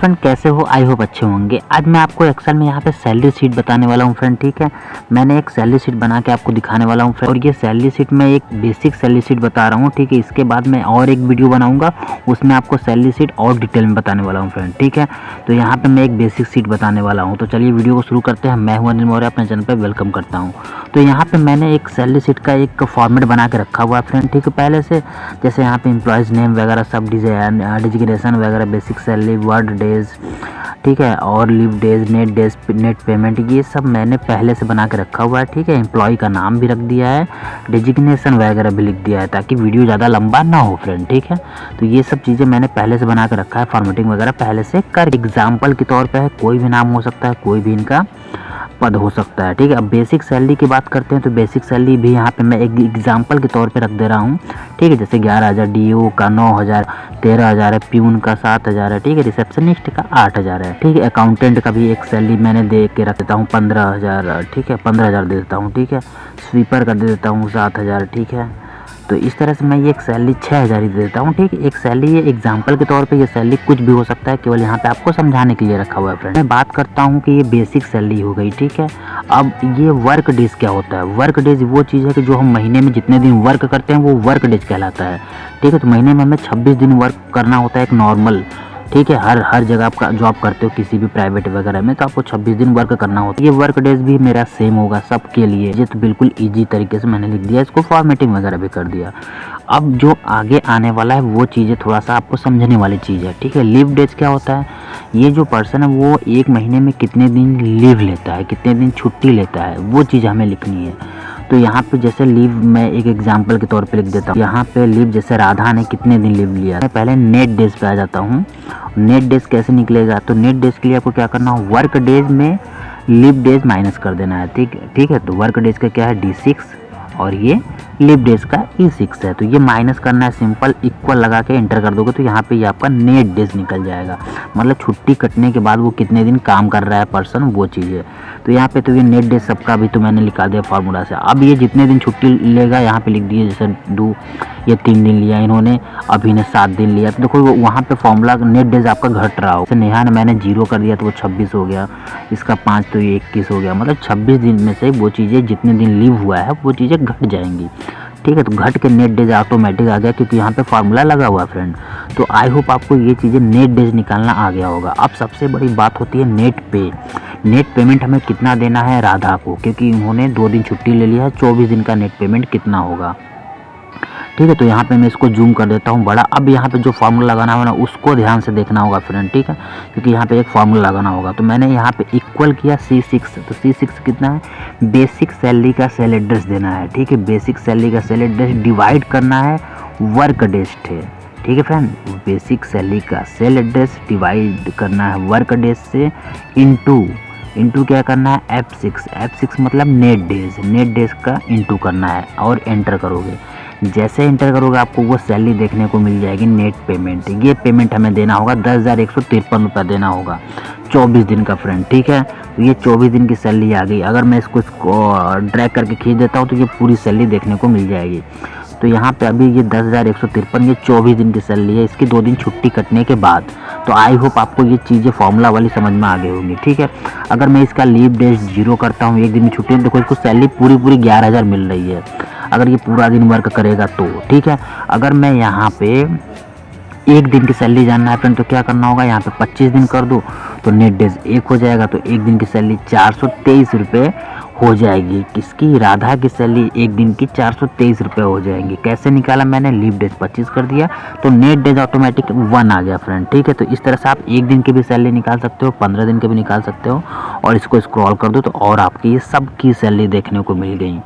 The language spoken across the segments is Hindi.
फ्रेंड, कैसे हो? आई होप अच्छे होंगे। आज मैं आपको एक्सेल में यहाँ पे सैलरी शीट बताने वाला हूँ फ्रेंड। ठीक है, मैंने एक सैलरी शीट बना के आपको दिखाने वाला हूँ फ्रेंड। और ये सैलरी शीट में एक बेसिक सैलरी शीट बता रहा हूँ। ठीक है, इसके बाद मैं और एक वीडियो बनाऊंगा, उसमें आपको सैलरी शीट और डिटेल में बताने वाला हूँ फ्रेंड। ठीक है, तो यहाँ पे मैं एक बेसिक शीट बताने वाला हूँ। तो चलिए वीडियो को शुरू करते हैं। मैं हूँ अनिल मौर्य, अपने चैनल पर वेलकम करता हूँ। तो यहाँ पे मैंने एक सैलरी शीट का एक फॉर्मेट बना के रखा हुआ है फ्रेंड। ठीक है, पहले से जैसे यहाँ पे एम्प्लॉयज़ नेम वगैरह सब डिजिग्नेशन वगैरह, बेसिक सैलरी, वर्ड डेज, ठीक है, और लीव डेज, नेट पेमेंट, ये सब मैंने पहले से बना के रखा हुआ है। ठीक है, एम्प्लॉय का नाम भी रख दिया है, डिजिग्नेशन वगैरह भी लिख दिया है, ताकि वीडियो ज़्यादा लंबा ना हो फ्रेंड। ठीक है, तो ये सब चीज़ें मैंने पहले से बना के रखा है, फॉर्मेटिंग वगैरह पहले से कर। एग्जाम्पल के तौर पर है, कोई भी नाम हो सकता है, कोई भी इनका पद हो सकता है। ठीक है, अब बेसिक सैलरी की बात करते हैं, तो बेसिक सैलरी भी यहाँ पे मैं एक एग्जांपल के तौर पे रख दे रहा हूँ। ठीक है, जैसे 11,000, डीओ का 9,000, 13,000 है, प्यून का 7,000 है, ठीक है, रिसेप्शनिस्ट का 8,000 है। ठीक है, अकाउंटेंट का भी एक सैलरी मैंने दे के रख देता हूँ 15,000। ठीक है, 15,000 दे देता हूँ। ठीक है, स्वीपर का दे देता हूँ 7,000। ठीक है, तो इस तरह से मैं ये एक सैलरी 6,000 ही दे देता हूँ। ठीक है, एक सैलरी ये एग्जांपल के तौर पे, ये सैलरी कुछ भी हो सकता है, केवल यहाँ पे आपको समझाने के लिए रखा हुआ है फ्रेंड। मैं बात करता हूँ कि ये बेसिक सैलरी हो गई। ठीक है, अब ये वर्क डेज क्या होता है? वर्क डेज वो चीज़ है कि जो हम महीने में जितने दिन वर्क करते हैं वो वर्क डेज कहलाता है। ठीक है, तो महीने में हमें 26 दिन वर्क करना होता है, एक नॉर्मल। ठीक है, हर जगह आपका जो आप करते हो किसी भी प्राइवेट वगैरह में, तो आपको 26 दिन वर्क करना होता है। ये वर्क डेज भी मेरा सेम होगा सबके लिए। ये तो बिल्कुल इजी तरीके से मैंने लिख दिया, इसको फॉर्मेटिंग वगैरह भी कर दिया। अब जो आगे आने वाला है वो चीज़ें थोड़ा सा आपको समझने वाली चीज़ है। ठीक है, लीव डेज क्या होता है? ये जो पर्सन है वो एक महीने में कितने दिन लीव लेता है, कितने दिन छुट्टी लेता है, वो चीज़ हमें लिखनी है। तो यहाँ पे जैसे लीव मैं एक एग्जांपल के तौर पे लिख देता हूँ। यहाँ पे लीव जैसे राधा ने कितने दिन लीव लिया, मैं पहले नेट डेज पे आ जाता हूँ। नेट डेज कैसे निकलेगा? तो नेट डेज के लिए आपको क्या करना हो, वर्क डेज में लीव डेज माइनस कर देना है। ठीक है, तो वर्क डेज का क्या है, D6, और ये लीव डेज का E6 है। तो ये माइनस करना है, सिंपल इक्वल लगा के एंटर कर दोगे तो यहाँ पे ये आपका नेट डेज निकल जाएगा। मतलब छुट्टी कटने के बाद वो कितने दिन काम कर रहा है पर्सन, वो चीज़ है। तो यहाँ पे तो ये नेट डेज सबका भी तो मैंने निकाल दिया फार्मूला से। अब ये जितने दिन छुट्टी लेगा यहाँ पे लिख दिए, जैसे ये 3 दिन लिया इन्होंने, अभी ने 7 दिन लिया, तो देखो वहाँ पे फॉर्मूला नेट डेज आपका घट रहा हो। जैसे नेहा ने मैंने 0 कर दिया तो वो 26 हो गया, इसका 5 तो ये 21 हो गया। मतलब 26 दिन में से वो चीज़ें जितने दिन लीव हुआ है वो चीज़ें घट जाएंगी। ठीक है, तो घट के नेट डेज ऑटोमेटिक आ गया, क्योंकि यहाँ पे फार्मूला लगा हुआ है फ्रेंड। तो आई होप आपको ये चीज़ें नेट डेज निकालना आ गया होगा। अब सबसे बड़ी बात होती है नेट पे। नेट पेमेंट हमें कितना देना है राधा को, क्योंकि उन्होंने 2 दिन छुट्टी ले लिया है, 24 दिन का नेट पेमेंट कितना होगा। ठीक है, तो यहाँ पे मैं इसको जूम कर देता हूँ बड़ा। अब यहाँ पे जो फार्मूला लगाना होगा ना उसको ध्यान से देखना होगा फ्रेंड। ठीक है, क्योंकि यहाँ पे एक फार्मूला लगाना होगा। तो मैंने यहाँ पे इक्वल किया C6, तो C6 कितना है, बेसिक सैलरी का सेल एड्रेस देना है। ठीक है, बेसिक सैलरी का सेल एड्रेस डिवाइड करना है वर्क डेज से। ठीक है फ्रेंड, बेसिक सैलरी का सेल एड्रेस डिवाइड करना है वर्क डेज से, इंटू क्या करना है, F6 मतलब नेट डेज का इंटू करना है, और एंटर करोगे। जैसे एंटर करोगे आपको वो सैलरी देखने को मिल जाएगी, नेट पेमेंट। ये पेमेंट हमें देना होगा 10,153 रुपये देना होगा 24 दिन का फ्रेंड। ठीक है, तो ये 24 दिन की सैलरी आ गई। अगर मैं इसको ड्रैग करके खींच देता हूँ तो ये पूरी सैलरी देखने को मिल जाएगी। तो यहाँ पे अभी ये 10,153 ये 24 दिन की सैलरी है, इसकी 2 दिन छुट्टी कटने के बाद। तो आई होप आपको ये चीज़ें फॉर्मूला वाली समझ में आ गई होंगी। ठीक है, अगर मैं इसका लीव डेज 0 करता हूँ, 1 दिन में छुट्टी, देखो इसको सैलरी पूरी 11,000 मिल रही है अगर ये पूरा दिन वर्क करेगा तो। ठीक है, अगर मैं यहाँ पे 1 दिन की सैलरी जानना है फ्रेंड, तो क्या करना होगा, यहाँ पे 25 दिन कर दो तो नेट डेज 1 हो जाएगा, तो 1 दिन की सैलरी 423 रुपये हो जाएगी। किसकी, राधा की सैलरी 1 दिन की 423 रुपये हो जाएंगी। कैसे निकाला मैंने, लीव डेज 25 कर दिया तो नेट डेज ऑटोमेटिक 1 आ गया फ्रेंड। ठीक है, तो इस तरह से आप 1 दिन की भी सैलरी निकाल सकते हो, 15 दिन की भी निकाल सकते हो, और इसको स्क्रॉल कर दो तो और आपकी ये सब की सैलरी देखने को मिल गई।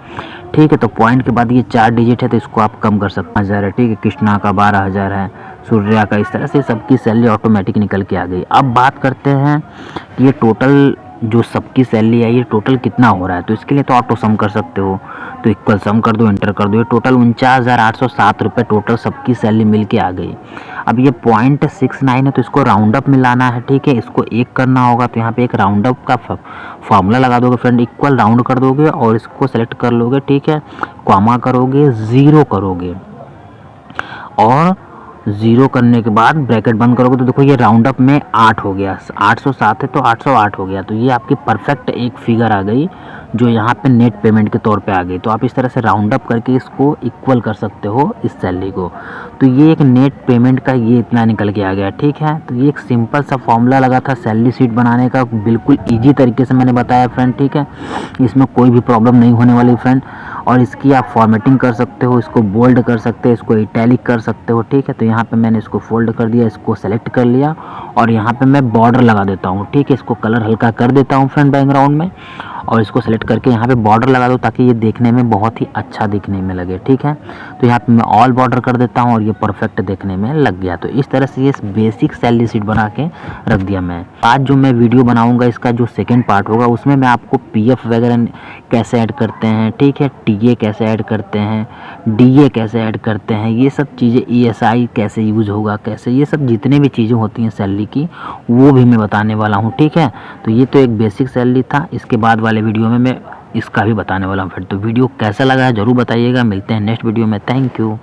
ठीक है, तो पॉइंट के बाद ये 4 डिजिट है तो इसको आप कम कर सकते हैं, 1000 है। ठीक है, कृष्णा का 12,000 है, सूर्या का, इस तरह से सबकी सैलरी ऑटोमेटिक निकल के आ गई। अब बात करते हैं कि ये टोटल जो सबकी सैलरी है ये टोटल कितना हो रहा है। तो इसके लिए तो ऑटो सम कर सकते हो, तो इक्वल सम कर दो, एंटर कर दो। ये टोटल 49,807 रुपये टोटल सबकी सैलरी मिल के आ गई। अब ये 0.69 है तो इसको राउंड अप मिलाना है। ठीक है, इसको 1 करना होगा, तो यहाँ पे एक राउंड अप का फार्मूला लगा दोगे फ्रेंड, इक्वल राउंड कर दोगे और इसको सेलेक्ट कर लोगे। ठीक है, कॉमा करोगे, 0 करोगे, और ज़ीरो करने के बाद ब्रैकेट बंद करोगे तो देखो ये राउंड अप में 8 हो गया, 807 है तो 808 हो गया। तो ये आपकी परफेक्ट एक फिगर आ गई जो यहाँ पे नेट पेमेंट के तौर पे आ गई। तो आप इस तरह से राउंड अप करके इसको इक्वल कर सकते हो इस सैलरी को। तो ये एक नेट पेमेंट का ये इतना निकल के आ गया, ठीक है। तो ये एक सिंपल सा फॉर्मूला लगा था सैलरी शीट बनाने का, बिल्कुल ईजी तरीके से मैंने बताया फ्रेंड, ठीक है। इसमें कोई भी प्रॉब्लम नहीं होने वाली फ्रेंड। और इसकी आप फॉर्मेटिंग कर सकते हो, इसको बोल्ड कर सकते हो, इसको इटैलिक कर सकते हो, ठीक है। तो यहाँ पे मैंने इसको फोल्ड कर दिया, इसको सेलेक्ट कर लिया और यहाँ पे मैं बॉर्डर लगा देता हूँ, ठीक है। इसको कलर हल्का कर देता हूँ फ्रंट बैकग्राउंड में और इसको सेलेक्ट करके यहाँ पे बॉर्डर लगा दो ताकि ये देखने में बहुत ही अच्छा दिखने में लगे, ठीक है। तो यहाँ पे मैं ऑल बॉर्डर कर देता हूँ और ये परफेक्ट देखने में लग गया। तो इस तरह से ये बेसिक सैलरी शीट बना के रख दिया मैं। आज जो मैं वीडियो बनाऊंगा इसका जो सेकंड पार्ट होगा उसमें मैं आपको पीएफ वगैरह कैसे ऐड करते हैं, ठीक है, टीए कैसे ऐड करते हैं, डीए कैसे ऐड करते हैं, ये सब चीज़ें, ईएसआई कैसे यूज होगा, कैसे, ये सब जितने भी चीज़ें होती हैं सैलरी की वो भी मैं बताने वाला हूँ, ठीक है। तो ये तो एक बेसिक सैलरी था, इसके बाद वाले वीडियो में मैं इसका भी बताने वाला हूँ फिर। तो वीडियो कैसा लगा है ज़रूर बताइएगा। मिलते हैं नेक्स्ट वीडियो में। Thank you.